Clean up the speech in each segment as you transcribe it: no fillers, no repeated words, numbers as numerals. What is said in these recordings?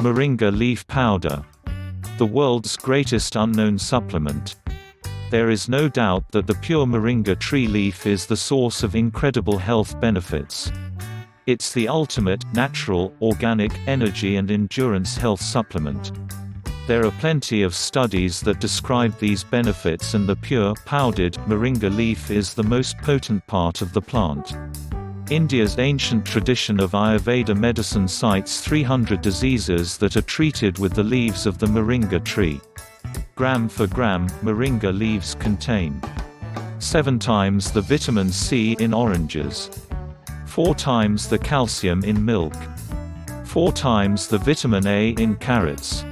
Moringa leaf powder. The world's greatest unknown supplement. There is no doubt that the pure moringa tree leaf is the source of incredible health benefits. It's the ultimate, natural, organic, energy and endurance health supplement. There are plenty of studies that describe these benefits, and the pure, powdered, moringa leaf is the most potent part of the plant. India's ancient tradition of Ayurveda medicine cites 300 diseases that are treated with the leaves of the moringa tree. Gram for gram, moringa leaves contain 7 times the vitamin C in oranges, 4 times the calcium in milk, 4 times the vitamin A in carrots,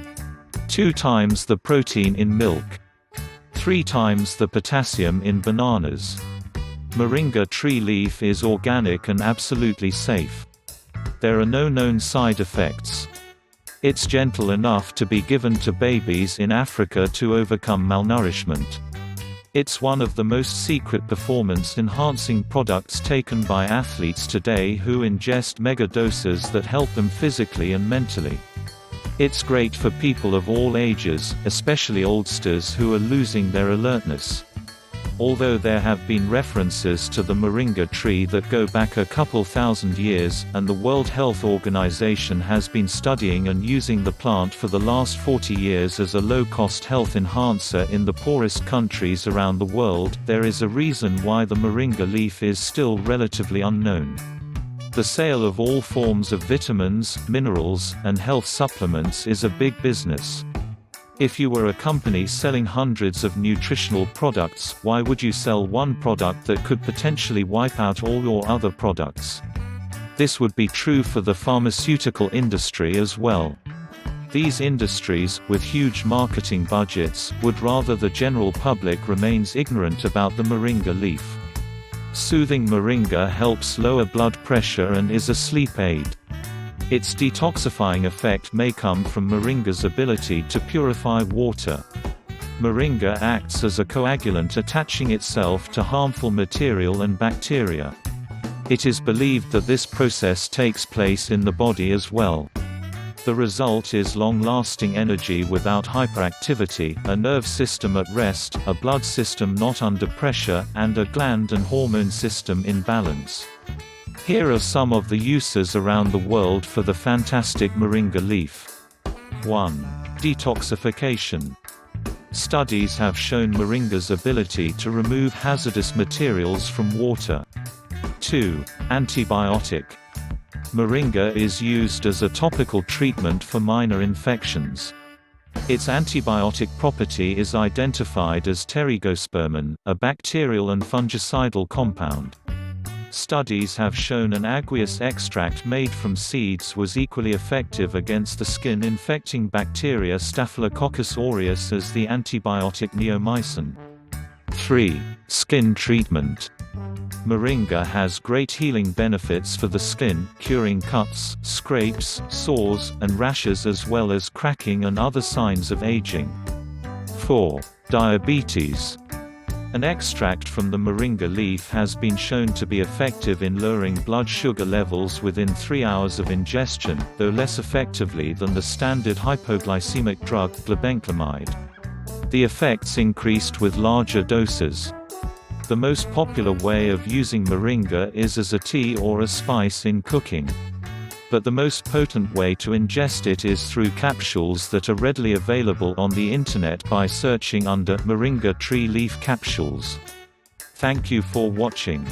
2 times the protein in milk, 3 times the potassium in bananas. Moringa tree leaf is organic and absolutely safe. There are no known side effects. It's gentle enough to be given to babies in Africa to overcome malnourishment. It's one of the most secret performance-enhancing products taken by athletes today who ingest mega doses that help them physically and mentally. It's great for people of all ages, especially oldsters who are losing their alertness. Although there have been references to the moringa tree that go back a couple thousand years, and the World Health Organization has been studying and using the plant for the last 40 years as a low-cost health enhancer in the poorest countries around the world, there is a reason why the moringa leaf is still relatively unknown. The sale of all forms of vitamins, minerals, and health supplements is a big business. If you were a company selling hundreds of nutritional products, why would you sell one product that could potentially wipe out all your other products? This would be true for the pharmaceutical industry as well. These industries, with huge marketing budgets, would rather the general public remains ignorant about the moringa leaf. Soothing moringa helps lower blood pressure and is a sleep aid. Its detoxifying effect may come from moringa's ability to purify water. Moringa acts as a coagulant, attaching itself to harmful material and bacteria. It is believed that this process takes place in the body as well. The result is long-lasting energy without hyperactivity, a nerve system at rest, a blood system not under pressure, and a gland and hormone system in balance. Here are some of the uses around the world for the fantastic moringa leaf. 1. Detoxification. Studies have shown moringa's ability to remove hazardous materials from water. 2. Antibiotic. Moringa is used as a topical treatment for minor infections. Its antibiotic property is identified as pterigospermin, a bacterial and fungicidal compound. Studies have shown an aqueous extract made from seeds was equally effective against the skin-infecting bacteria Staphylococcus aureus as the antibiotic neomycin. 3. Skin treatment. Moringa has great healing benefits for the skin, curing cuts, scrapes, sores, and rashes as well as cracking and other signs of aging. 4. Diabetes. An extract from the moringa leaf has been shown to be effective in lowering blood sugar levels within 3 hours of ingestion, though less effectively than the standard hypoglycemic drug, glibenclamide. The effects increased with larger doses. The most popular way of using moringa is as a tea or a spice in cooking. But the most potent way to ingest it is through capsules that are readily available on the internet by searching under moringa tree leaf capsules. Thank you for watching.